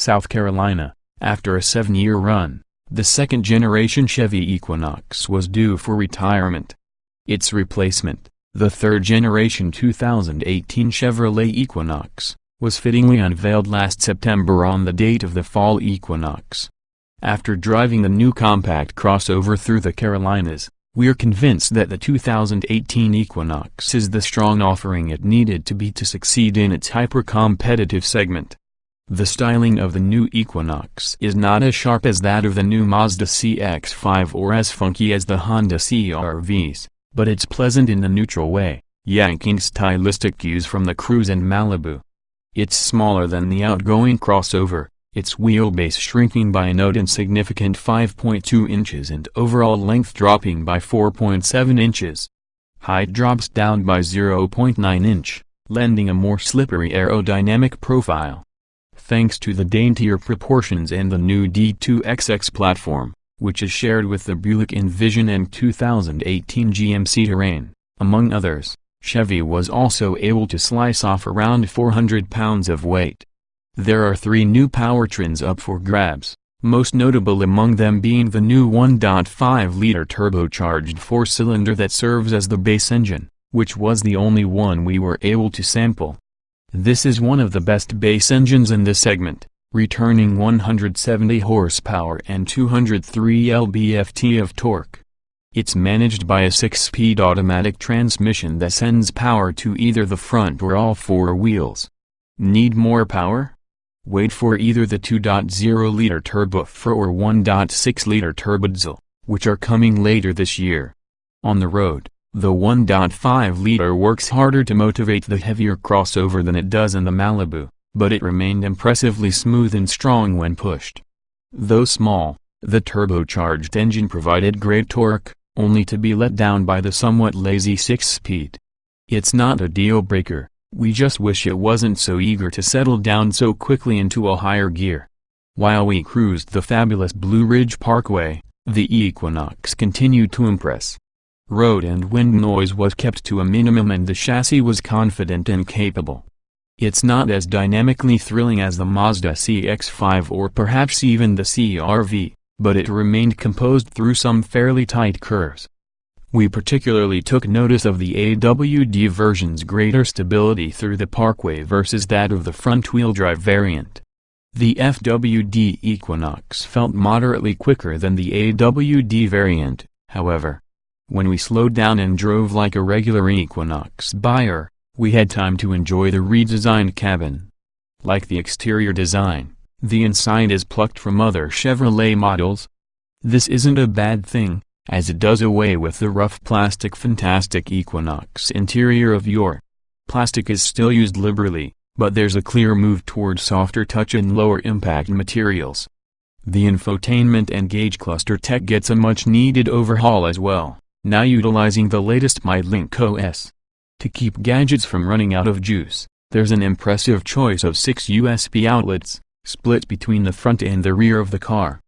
South Carolina. After a 7-year run, the second-generation Chevy Equinox was due for retirement. Its replacement, the third-generation 2018 Chevrolet Equinox, was fittingly unveiled last September on the date of the fall equinox. After driving the new compact crossover through the Carolinas, we're convinced that the 2018 Equinox is the strong offering it needed to be to succeed in its hyper-competitive segment. The styling of the new Equinox is not as sharp as that of the new Mazda CX-5 or as funky as the Honda CR-Vs, but it's pleasant in a neutral way, yanking stylistic cues from the Cruze and Malibu. It's smaller than the outgoing crossover, its wheelbase shrinking by a not insignificant 5.2 inches and overall length dropping by 4.7 inches. Height drops down by 0.9 inch, lending a more slippery aerodynamic profile. Thanks to the daintier proportions and the new D2XX platform, which is shared with the Buick Envision and 2018 GMC Terrain, among others, Chevy was also able to slice off around 400 pounds of weight. There are 3 new powertrains up for grabs, most notable among them being the new 1.5-liter turbocharged 4-cylinder that serves as the base engine, which was the only one we were able to sample. This is one of the best base engines in this segment, returning 170 horsepower and 203 lb-ft of torque. It's managed by a 6-speed automatic transmission that sends power to either the front or all 4 wheels. Need more power? Wait for either the 2.0-liter turbo-4 or 1.6-liter turbodiesel, which are coming later this year. On the road, the 1.5-liter works harder to motivate the heavier crossover than it does in the Malibu, but it remained impressively smooth and strong when pushed. Though small, the turbocharged engine provided great torque, only to be let down by the somewhat lazy 6-speed. It's not a deal-breaker. We just wish it wasn't so eager to settle down so quickly into a higher gear. While we cruised the fabulous Blue Ridge Parkway, the Equinox continued to impress. Road and wind noise was kept to a minimum and the chassis was confident and capable. It's not as dynamically thrilling as the Mazda CX-5 or perhaps even the CR-V, but it remained composed through some fairly tight curves. We particularly took notice of the AWD version's greater stability through the parkway versus that of the front-wheel drive variant. The FWD Equinox felt moderately quicker than the AWD variant, however. When we slowed down and drove like a regular Equinox buyer, we had time to enjoy the redesigned cabin. Like the exterior design, the inside is plucked from other Chevrolet models. This isn't a bad thing, as it does away with the rough plastic fantastic Equinox interior of yore. Plastic is still used liberally, but there's a clear move toward softer touch and lower impact materials. The infotainment and gauge cluster tech gets a much-needed overhaul as well, now utilizing the latest MyLink OS. To keep gadgets from running out of juice, there's an impressive choice of 6 USB outlets, split between the front and the rear of the car.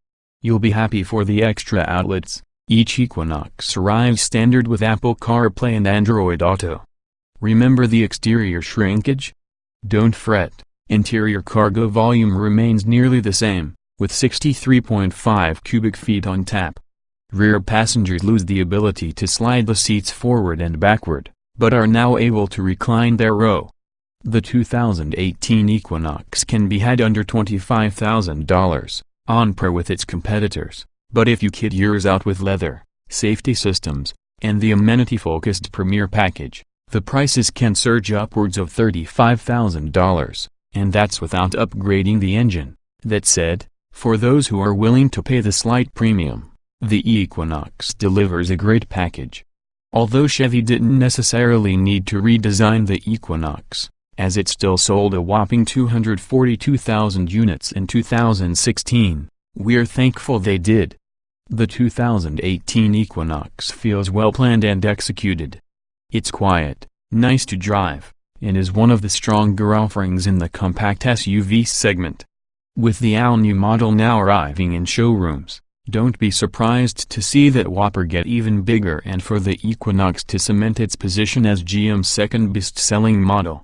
You'll be happy for the extra outlets. Each Equinox arrives standard with Apple CarPlay and Android Auto. Remember the exterior shrinkage? Don't fret, interior cargo volume remains nearly the same, with 63.5 cubic feet on tap. Rear passengers lose the ability to slide the seats forward and backward, but are now able to recline their row. The 2018 Equinox can be had under $25,000, on par with its competitors. But if you kit yours out with leather, safety systems, and the amenity-focused Premier package, the prices can surge upwards of $35,000, and that's without upgrading the engine. That said, for those who are willing to pay the slight premium, the Equinox delivers a great package. Although Chevy didn't necessarily need to redesign the Equinox, as it still sold a whopping 242,000 units in 2016, we're thankful they did. The 2018 Equinox feels well planned and executed. It's quiet, nice to drive, and is one of the stronger offerings in the compact SUV segment. With the all-new model now arriving in showrooms, don't be surprised to see that whopper get even bigger and for the Equinox to cement its position as GM's second best-selling model.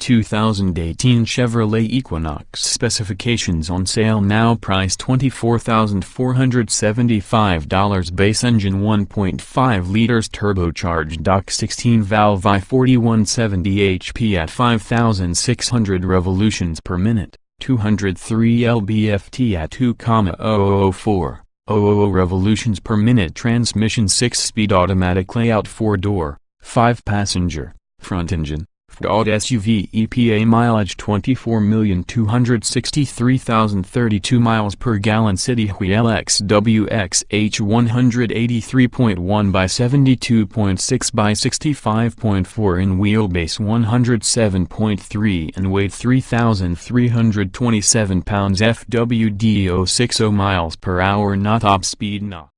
2018 Chevrolet Equinox specifications on sale now. Price $24,475. Base engine 1.5 liters turbocharged 16 valve I-4170 HP at 5,600 revolutions per minute, 203 lb-ft at 2,0040 revolutions per minute. Transmission 6-speed automatic. Layout 4-door, 5-passenger, front engine. Ford SUV. EPA mileage 24,263,032 miles per gallon. City wheel XWXH 183.1 by 72.6 by 65.4 in wheelbase 107.3 and weight 3,327 pounds. FWD 060 miles per hour. Not top speed. Not